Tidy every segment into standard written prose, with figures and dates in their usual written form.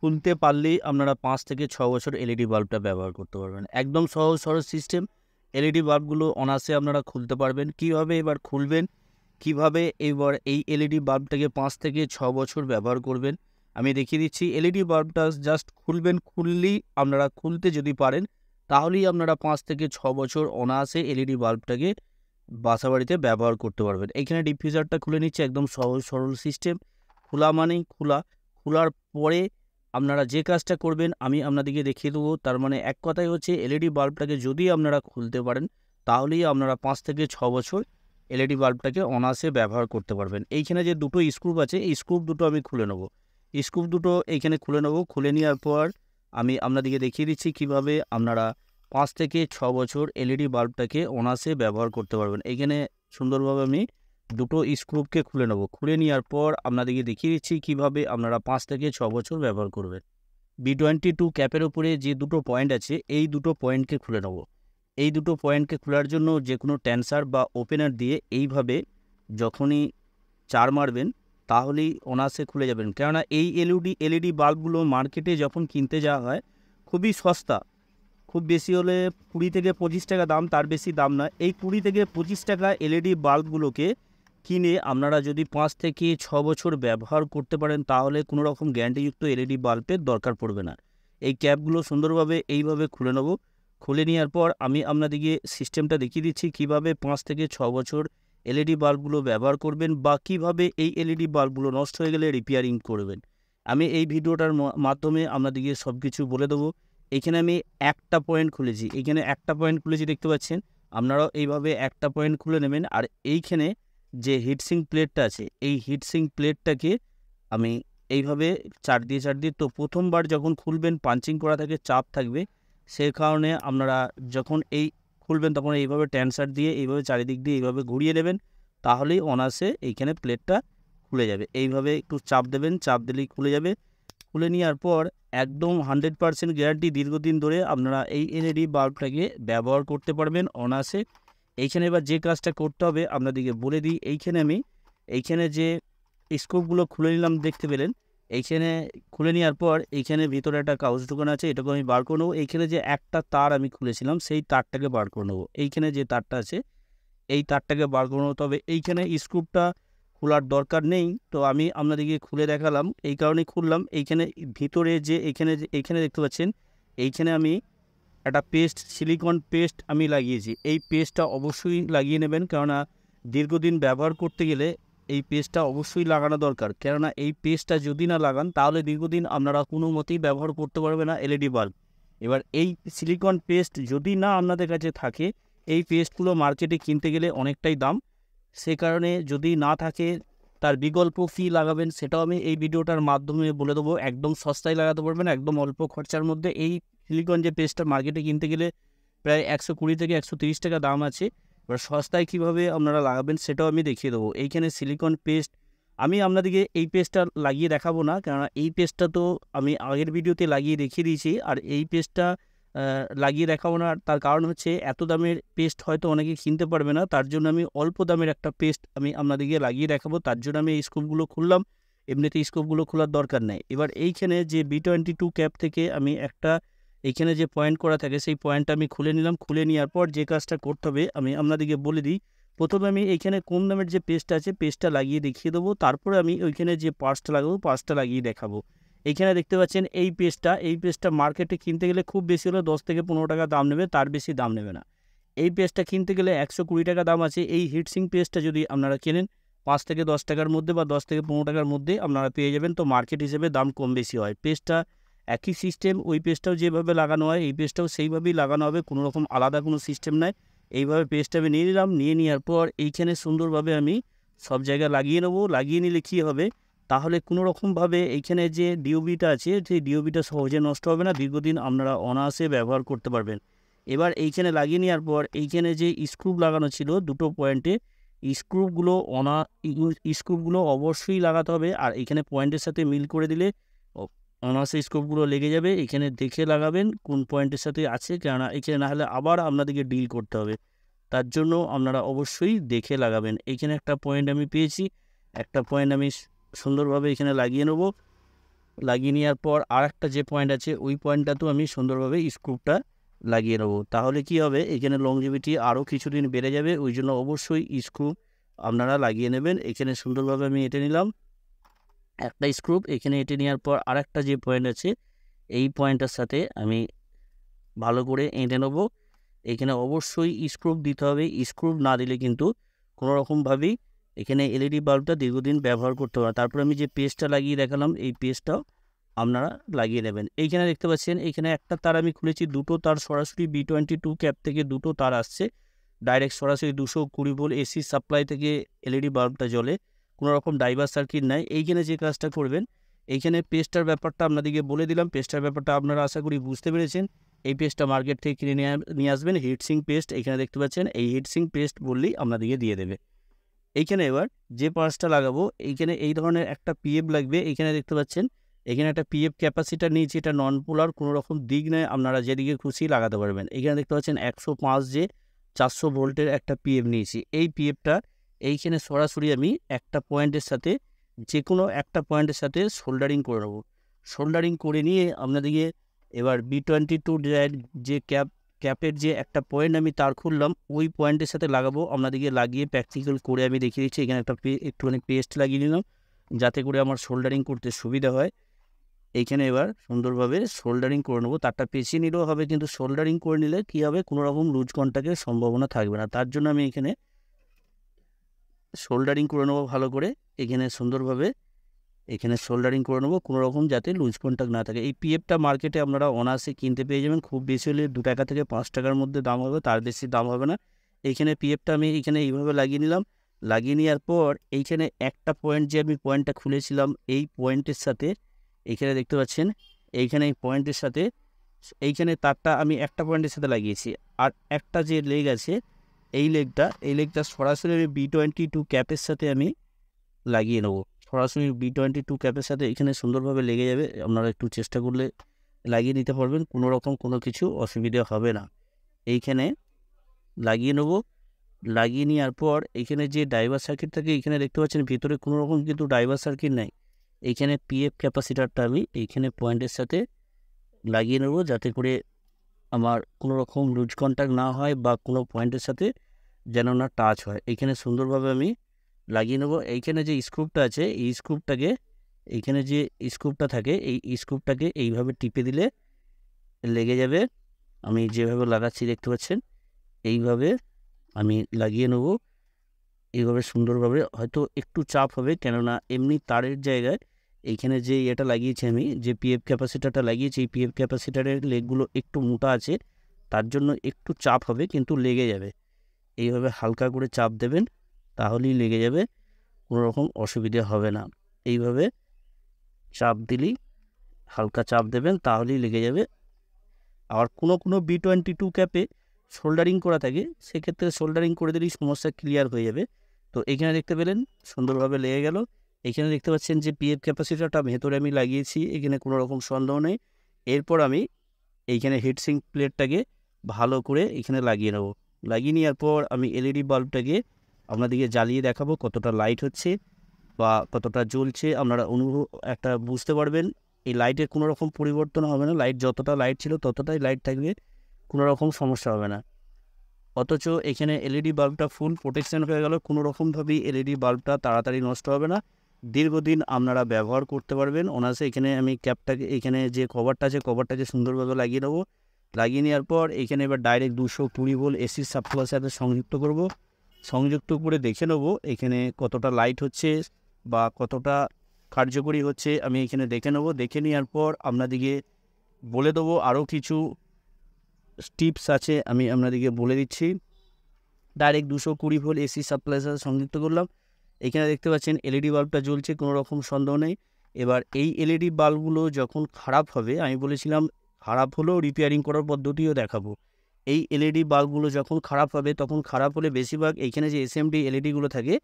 খুলতে পারলেই আপনারা 5 থেকে 6 বছর এলইডি বাল্বটা ব্যবহার করতে পারবেন। একদম সহজ সরল সিস্টেম। এলইডি বাল্বগুলো অনায়াসে আপনারা খুলতে পারবেন। কীভাবে এবার খুলবেন, কীভাবে এবার এই এলইডি বাল্বটাকে 5 থেকে 6 বছর ব্যবহার করবেন আমি দেখিয়ে দিচ্ছি। এলইডি বাল্বটা জাস্ট খুলবেন, খুললেই আপনারা খুলতে যদি পারেন তাহলেই আপনারা 5 থেকে 6 বছর অনায়াসে এলইডি বাল্বটাকে বাসাবাড়িতে ব্যবহার করতে পারবেন। এইখানে ডিফিউজারটা খুলে নিচ্ছে, একদম সহজ সরল সিস্টেম। খোলা মানেই খোলা, খোলার পরে আপনারা যে কাজটা করবেন আমি আপনাদেরকে দেখিয়ে দেবো। তার মানে এক কথাই হচ্ছে এলইডি বাল্বটাকে যদি আপনারা খুলতে পারেন তাহলেই আপনারা 5 থেকে 6 বছর এলইডি বাল্বটাকে অনায়াসে ব্যবহার করতে পারবেন। এইখানে যে দুটো স্ক্রুপ আছে এই স্ক্রুপ দুটো আমি খুলে নেব। স্ক্রুপ দুটো এইখানে খুলে নেব। খুলে নেওয়ার পর আমি আপনাদেরকে দেখিয়ে দিচ্ছি কিভাবে আপনারা 5 থেকে 6 বছর এলইডি বাল্বটাকে অনায়াসে ব্যবহার করতে পারবেন। এইখানে সুন্দরভাবে আমি দুটো স্ক্রুপকে খুলে নেব। খুলে নেওয়ার পর আপনাদেরকে দেখিয়ে দিচ্ছি কিভাবে আপনারা 5 থেকে 6 বছর ব্যবহার করবেন। B22 ক্যাপের উপরে যে দুটো পয়েন্ট আছে এই দুটো পয়েন্টকে খুলে নেব। এই দুটো পয়েন্টকে খোলার জন্য যে কোনো টেন্সার বা ওপেনার দিয়ে এইভাবে যখনই চার মারবেন তাহলেই অনায়াসে খুলে যাবেন। কেননা এই এলইডি বাল্বগুলো মার্কেটে যখন কিনতে যাওয়া হয় খুবই সস্তা, খুব বেশি হলে 20 থেকে 25 টাকা দাম, তার বেশি দাম না। এই 20 থেকে 25 টাকা এলইডি বাল্বগুলোকে কিনে আপনারা যদি 5 থেকে 6 বছর ব্যবহার করতে পারেন তাহলে কোনো রকম গ্যারান্টিযুক্ত এলইডি বাল্বের দরকার পড়বে না। এই ক্যাপগুলো সুন্দরভাবে এইভাবে খুলে নেব। খুলে নেওয়ার পর আমি আপনাদেরকে সিস্টেমটা দেখিয়ে দিচ্ছি কিভাবে 5 থেকে 6 বছর এলইডি বাল্বগুলো ব্যবহার করবেন বা কীভাবে এই এলইডি বাল্বগুলো নষ্ট হয়ে গেলে রিপেয়ারিং করবেন। আমি এই ভিডিওটার মাধ্যমে আপনাদেরকে সব কিছু বলে দেবো। এখানে আমি একটা পয়েন্ট খুলেছি, এইখানে একটা পয়েন্ট খুলেছি দেখতে পাচ্ছেন। আপনারাও এইভাবে একটা পয়েন্ট খুলে নেবেন। আর এইখানে যে হিটসিঙ্ক প্লেটটা আছে এই হিটসিঙ্ক প্লেটটাকে আমি এইভাবে চার দিয়ে তো প্রথমবার যখন খুলবেন পাঞ্চিং করা থাকে, চাপ থাকবে, সেই কারণে আপনারা যখন এই খুলবেন তখন এইভাবে টেন্সার দিয়ে এইভাবে চারিদিক দিয়ে এইভাবে ঘুরিয়ে নেবেন, তাহলেই অনায়াসে এইখানে প্লেটটা খুলে যাবে। এইভাবে একটু চাপ দেবেন, চাপ দিলেই খুলে যাবে। খুলে নেওয়ার পর একদম 100% গ্যারান্টি, দীর্ঘদিন ধরে আপনারা এই এলইডি বাল্বটাকে ব্যবহার করতে পারবেন অনায়াসে। এইখানে এবার যে কাজটা করতে হবে আপনাদেরকে বলে দিই। এইখানে যে স্ক্রুপগুলো খুলে নিলাম দেখতে পেলেন। এইখানে খুলে নেওয়ার পর এইখানে ভিতরে একটা কাগজ ঢোকানো আছে, এটাকে আমি বার করে নেবো। এইখানে যে একটা তার আমি খুলেছিলাম সেই তারটাকে বার করে নেবো। এইখানে যে তারটা আছে এই তারটাকে বার করে নেবো। তবে এইখানে স্ক্রুপটা খোলার দরকার নেই, তো আমি আপনাদেরকে খুলে দেখালাম, এই কারণেই খুললাম। এইখানে ভিতরে যে এইখানে দেখতে পাচ্ছেন, এইখানে আমি একটা পেস্ট, সিলিকন পেস্ট আমি লাগিয়েছি। এই পেস্টটা অবশ্যই লাগিয়ে নেবেন, কেননা দীর্ঘদিন ব্যবহার করতে গেলে এই পেস্টটা অবশ্যই লাগানো দরকার। কেননা এই পেস্টটা যদি না লাগান তাহলে দীর্ঘদিন আপনারা কোনো মতেই ব্যবহার করতে পারবে না এলইডি বাল্ব। এবার এই সিলিকন পেস্ট যদি না আপনাদের কাছে থাকে, এই পেস্টগুলো মার্কেটে কিনতে গেলে অনেকটাই দাম, সে কারণে যদি না থাকে তার বিকল্প কী লাগাবেন সেটাও আমি এই ভিডিওটার মাধ্যমে বলে দেবো। একদম সস্তায় লাগাতে পারবেন, একদম অল্প খরচার মধ্যে। এই সিলিকন যে পেস্টটা মার্কেটে কিনতে গেলে প্রায় 120 থেকে 130 টাকা দাম আছে। এবার সস্তায় কীভাবে আপনারা লাগাবেন সেটাও আমি দেখিয়ে দেবো। এইখানে সিলিকন পেস্ট আমি আপনাদেরকে এই পেস্টটা লাগিয়ে দেখাবো না, কেননা এই পেস্টটা তো আমি আগের ভিডিওতে লাগিয়ে দেখিয়ে দিয়েছি। আর এই পেস্টটা লাগিয়ে দেখাবো না, তার কারণ হচ্ছে এত দামের পেস্ট হয়তো অনেকে কিনতে পারবে না, তার জন্য আমি অল্প দামের একটা পেস্ট আমি আপনাদেরকে লাগিয়ে দেখাবো। তার জন্য আমি এই স্ক্রুপগুলো খুললাম, এমনিতে স্ক্রুপগুলো খোলার দরকার নেই। এবার এইখানে যে B22 ক্যাপ থেকে আমি একটা এইখানে যে পয়েন্ট করা থাকে সেই পয়েন্টটা আমি খুলে নিলাম। খুলে নেওয়ার পর যে কাজটা করতে হবে আমি আপনাদেরকে বলে দিই। প্রথমে আমি এইখানে কম দামের যে পেস্টটা আছে পেস্টটা লাগিয়ে দেখিয়ে দেবো, তারপরে আমি ওইখানে যে পার্টসটা লাগাবো পার্টসটা লাগিয়ে দেখাবো। এইখানে দেখতে পাচ্ছেন এই পেস্টটা মার্কেটে কিনতে গেলে খুব বেশি হলে 10 থেকে 15 টাকা দাম নেবে, তার বেশি দাম নেবে না। এই পেস্টটা কিনতে গেলে 120 টাকা দাম আছে। এই হিটসিঙ্ক পেস্টটা যদি আপনারা কেনেন 5 থেকে 10 টাকার মধ্যে বা 10 থেকে 15 টাকার মধ্যে আপনারা পেয়ে যাবেন। তো মার্কেট হিসেবে দাম কম বেশি হয়। পেস্টটা একই সিস্টেম, ওই পেস্টটাও যেভাবে লাগানো হয় এই পেস্টটাও সেইভাবেই লাগানো হবে, কোনো রকম আলাদা কোনো সিস্টেম নাই। এইভাবে পেস্টটা আমি নিয়ে নিলাম। নিয়ে নেওয়ার পর এইখানে সুন্দরভাবে আমি সব জায়গায় লাগিয়ে নেবো। লাগিয়ে নিলে কী হবে, তাহলে কোনো রকমভাবে এইখানে যে ডিওবিটা আছে সেই ডিওবিটা সহজে নষ্ট হবে না, দীর্ঘদিন আপনারা অনায়াসে ব্যবহার করতে পারবেন। এবার এইখানে লাগিয়ে নেওয়ার পর এইখানে যে স্ক্রুপ লাগানো ছিল দুটো পয়েন্টে, স্ক্রুপগুলো অবশ্যই লাগাতে হবে। আর এইখানে পয়েন্টের সাথে মিল করে দিলে অনায়াসে স্ক্রুপগুলো লেগে যাবে। এখানে দেখে লাগাবেন কোন পয়েন্টের সাথে আছে, কেননা এখানে না হলে আবার আপনাদেরকে ডিল করতে হবে। তার জন্য আপনারা অবশ্যই দেখে লাগাবেন। এইখানে একটা পয়েন্ট আমি পেয়েছি, একটা পয়েন্ট আমি সুন্দরভাবে এখানে লাগিয়ে নেব। লাগিয়ে নেওয়ার পর আরেকটা যে পয়েন্ট আছে ওই পয়েন্টটাতেও আমি সুন্দরভাবে স্ক্রুটা লাগিয়ে নেবো। তাহলে কি হবে, এখানে লংজিভিটি আরও কিছুদিন বেড়ে যাবে। ওই জন্য অবশ্যই স্ক্রু আপনারা লাগিয়ে নেবেন। এখানে সুন্দরভাবে আমি এঁটে নিলাম একটা স্ক্রু। এখানে এঁটে নেওয়ার পর আরেকটা যে পয়েন্ট আছে এই পয়েন্টটার সাথে আমি ভালো করে এঁটে নেবো। এখানে অবশ্যই স্ক্রু দিতে হবে। স্ক্রু না দিলে কিন্তু কোনো রকমভাবেই এখানে এলইডি বাল্বটা দীর্ঘদিন ব্যবহার করতে হবে। তারপর আমি যে পেস্টটা লাগিয়ে দেখালাম এই পেস্টটাও আপনারা লাগিয়ে নেবেন। এইখানে দেখতে পাচ্ছেন এখানে একটা তার আমি খুলেছি, দুটো তার সরাসরি B22 ক্যাপ থেকে দুটো তার আসছে ডাইরেক্ট সরাসরি 220 ভোল্ট এসি সাপ্লাই থেকে এলইডি বাল্বটা জ্বলে, কোনো রকম ডাইভার সার্কিট নাই। এইখানে যে কাজটা করবেন, এইখানে পেস্টটার ব্যাপারটা আপনাদেরকে বলে দিলাম। পেস্টটার ব্যাপারটা আপনারা আশা করি বুঝতে পেরেছেন। এই পেস্টটা মার্কেট থেকে কিনে নিয়ে আসবেন, হিটসিং পেস্ট। এখানে দেখতে পাচ্ছেন এই হিটসিং পেস্ট বললেই আপনাদেরকে দিয়ে দেবে। এইখানে এবার যে পার্টসটা লাগাবো, এইখানে এই ধরনের একটা পিএফ লাগবে। এইখানে দেখতে পাচ্ছেন এখানে একটা পিএফ ক্যাপাসিটার নিয়েছি, এটা নন পোলার, কোনো রকম দিক নেই, আপনারা যেদিকে খুশি লাগাতে পারবেন। এখানে দেখতে পাচ্ছেন 105 যে 400 ভোল্টের একটা পিএফ নিয়েছি। এই পিএফটা এইখানে সরাসরি আমি একটা পয়েন্টের সাথে, যে কোনো একটা পয়েন্টের সাথে সোল্ডারিং করে নেবো। সোল্ডারিং করে নিয়ে আপনাদেরকে এবার B22 যে ক্যাপের যে একটা পয়েন্ট আমি তার খুললাম ওই পয়েন্টের সাথে লাগাবো। আপনাদেরকে লাগিয়ে প্র্যাকটিক্যাল করে আমি দেখিয়ে দিচ্ছি। এখানে একটুখানি পেস্ট লাগিয়ে নিলাম যাতে করে আমার সোল্ডারিং করতে সুবিধা হয়। এইখানে এবার সুন্দরভাবে সোল্ডারিং করে নেবো। তারটা পেঁচিয়ে নিলেও হবে, কিন্তু সোল্ডারিং করে নিলে কী হবে, কোনো রকম লুজ কন্ট্যাক্টের সম্ভাবনা থাকবে না। তার জন্য আমি এখানে সোল্ডারিং করে নেবো ভালো করে। এখানে সুন্দরভাবে এখানে সোল্ডারিং করে নেবো, কোনো রকম যাতে লুজ কন্ট্যাক্ট না থাকে। এই পিএফটা মার্কেটে আপনারা অনায়াসে কিনতে পেয়ে যাবেন। খুব বেশি হলে 2 টাকা থেকে 5 টাকার মধ্যে দাম হবে, তার বেশি দাম হবে না। এইখানে পিএফটা আমি এইখানে এইভাবে লাগিয়ে নিলাম। লাগিয়ে নেওয়ার পর এইখানে একটা পয়েন্ট যে আমি পয়েন্টটা খুলেছিলাম এই পয়েন্টের সাথে, এইখানে দেখতে পাচ্ছেন এইখানে এই পয়েন্টের সাথে এইখানে তারটা আমি একটা পয়েন্টের সাথে লাগিয়েছি। আর একটা যে লেগ আছে এই লেগটা সরাসরি আমি B22 ক্যাপের সাথে আমি লাগিয়ে নেবো। সরাসরি B22 ক্যাপের সাথে এখানে সুন্দরভাবে লেগে যাবে। আপনারা একটু চেষ্টা করলে লাগিয়ে নিতে পারবেন, কোনো রকম কোনো কিছু অসুবিধা হবে না। এইখানে লাগিয়ে নেব। লাগিয়ে নেওয়ার পর এইখানে যে ডাইভার সার্কিট থাকে, এইখানে দেখতে পাচ্ছেন ভিতরে কোনো রকম কিন্তু ডাইভার সার্কিট নাই। এইখানে পিএফ ক্যাপাসিটারটা আমি এইখানে পয়েন্টের সাথে লাগিয়ে নেব যাতে করে আমার কোনো রকম লুজ কন্ট্যাক্ট না হয় বা কোনো পয়েন্টের সাথে যেন না টাচ হয়। এইখানে সুন্দরভাবে আমি লাগিয়ে নেব। এইখানে যে স্ক্রুপটা আছে এই স্ক্রুপটাকে, এইখানে যে স্ক্রুপটা থাকে এই স্ক্রুপটাকে এইভাবে টিপে দিলে লেগে যাবে। আমি যেভাবে লাগাচ্ছি দেখতে পাচ্ছেন এইভাবে আমি লাগিয়ে নেব। এইভাবে সুন্দরভাবে, হয়তো একটু চাপ হবে কেননা এমনি তারের জায়গায় এইখানে যে এটা লাগিয়েছি আমি, যে পিএফ ক্যাপাসিটারটা লাগিয়েছি, এই পিএফ ক্যাপাসিটারের লেগগুলো একটু মোটা আছে, তার জন্য একটু চাপ হবে কিন্তু লেগে যাবে। এইভাবে হালকা করে চাপ দেবেন তাহলেই লেগে যাবে, কোনো রকম অসুবিধা হবে না। এইভাবে চাপ দিলেই, হালকা চাপ দেবেন তাহলেই লেগে যাবে। আর কোনো B22 ক্যাপে সোল্ডারিং করা থাকে, সেক্ষেত্রে সোল্ডারিং করে দিলেই সমস্যা ক্লিয়ার হয়ে যাবে। তো এখানে দেখতে পেলেন সুন্দরভাবে লেগে গেল। এখানে দেখতে পাচ্ছেন যে পিএফ ক্যাপাসিটারটা ভেতরে আমি লাগিয়েছি, এখানে কোনো রকম সন্দেহ নেই। এরপর আমি এইখানে হিটসিং প্লেটটাকে ভালো করে এখানে লাগিয়ে নেব। লাগিয়ে নেওয়ার পর আমি এলইডি বাল্বটাকে আপনাদেরকে জ্বালিয়ে দেখাবো কতটা লাইট হচ্ছে বা কতটা জ্বলছে। আপনারা একটা বুঝতে পারবেন। এই লাইটের কোনো রকম পরিবর্তন হবে না, লাইট যতটা লাইট ছিল ততটাই লাইট থাকবে, কোনো রকম সমস্যা হবে না। অথচ এখানে এলইডি বাল্বটা ফুল প্রোটেকশন হয়ে গেল, কোনো রকমভাবেই এলইডি বাল্বটা তাড়াতাড়ি নষ্ট হবে না, দীর্ঘদিন আপনারা ব্যবহার করতে পারবেন অনায়াসে। এখানে আমি ক্যাপটাকে, এখানে যে কভারটা আছে কভারটাকে সুন্দরভাবে লাগিয়ে নেবো। লাগিয়ে নেওয়ার পর এখানে এবার ডাইরেক্ট 220 ভোল্ট এসি সাপ্লাইয়ের সাথে সংযুক্ত করব। সংযুক্ত করে দেখে নেব এখানে কতটা লাইট হচ্ছে বা কতটা কার্যকরী হচ্ছে, আমি এখানে দেখে নেব। দেখে নেওয়ার পর আপনাদেরকে বলে দেবো আরও কিছু টিপস আছে, আমি আপনাদেরকে বলে দিচ্ছি। ডাইরেক্ট 220 ভোল্ট এসি সাপ্লাইয়ের সাথে সংযুক্ত করলাম। এখানে দেখতে পাচ্ছেন এলইডি বাল্বটা জ্বলছে, কোনো রকম সন্দেহ নেই। এবার এই এলইডি বাল্বগুলো যখন খারাপ হবে, আমি বলেছিলাম খারাপ হলেও রিপেয়ারিং করার পদ্ধতিও দেখাবো। এই এলইডি বাল্বগুলো যখন খারাপ হবে, তখন খারাপ হলে বেশিরভাগ এইখানে যে এসএমডি এলইডিগুলো থাকে,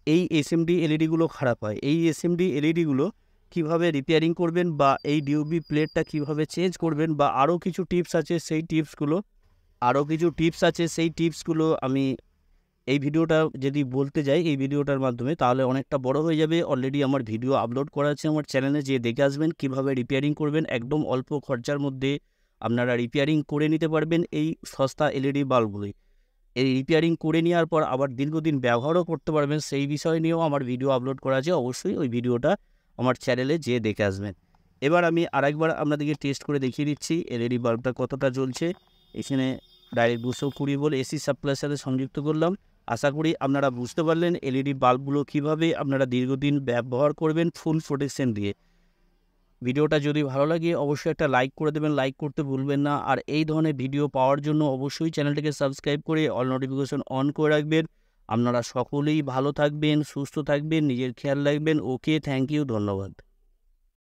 এই এসএমডি এলইডিগুলো খারাপ হয়। এই এসএমডি এলইডিগুলো কীভাবে রিপেয়ারিং করবেন বা এই ডিউবি প্লেটটা কীভাবে চেঞ্জ করবেন বা আরও কিছু টিপস আছে, সেই টিপসগুলো আমি এই ভিডিওটা যদি বলতে যাই এই ভিডিওটার মাধ্যমে তাহলে অনেকটা বড় হয়ে যাবে। অলরেডি আমার ভিডিও আপলোড করা আছে আমার চ্যানেলে, যেয়ে দেখে আসবেন কীভাবে রিপেয়ারিং করবেন। একদম অল্প খরচার মধ্যে আপনারা রিপেয়ারিং করে নিতে পারবেন এই সস্তা এলইডি বাল্বগুলি। এই রিপেয়ারিং করে নেওয়ার পর আবার দীর্ঘদিন ব্যবহারও করতে পারবেন, সেই বিষয় নিয়েও আমার ভিডিও আপলোড করা আছে। অবশ্যই ওই ভিডিওটা আমার চ্যানেলে যেয়ে দেখে আসবেন। এবার আমি আরেকবার আপনাদেরকে টেস্ট করে দেখিয়ে দিচ্ছি এলইডি বাল্বটা কতটা জ্বলছে। এখানে ডাইরেক্ট 220 ভোল্ট এসি সাপ্লাইয়ের সাথে সংযুক্ত করলাম। আশা করি আপনারা বুঝতে পারলেন এলইডি বাল্বগুলো কীভাবে আপনারা দীর্ঘদিন ব্যবহার করবেন ফুল প্রোটেকশন দিয়ে। ভিডিওটা যদি ভালো লাগে অবশ্যই একটা লাইক করে দেবেন, লাইক করতে ভুলবেন না। আর এই ধরনের ভিডিও পাওয়ার জন্য অবশ্যই চ্যানেলটিকে সাবস্ক্রাইব করে অল নোটিফিকেশন অন করে রাখবেন। আপনারা সকলেই ভালো থাকবেন, সুস্থ থাকবেন, নিজের খেয়াল রাখবেন। ওকে, থ্যাংক ইউ, ধন্যবাদ।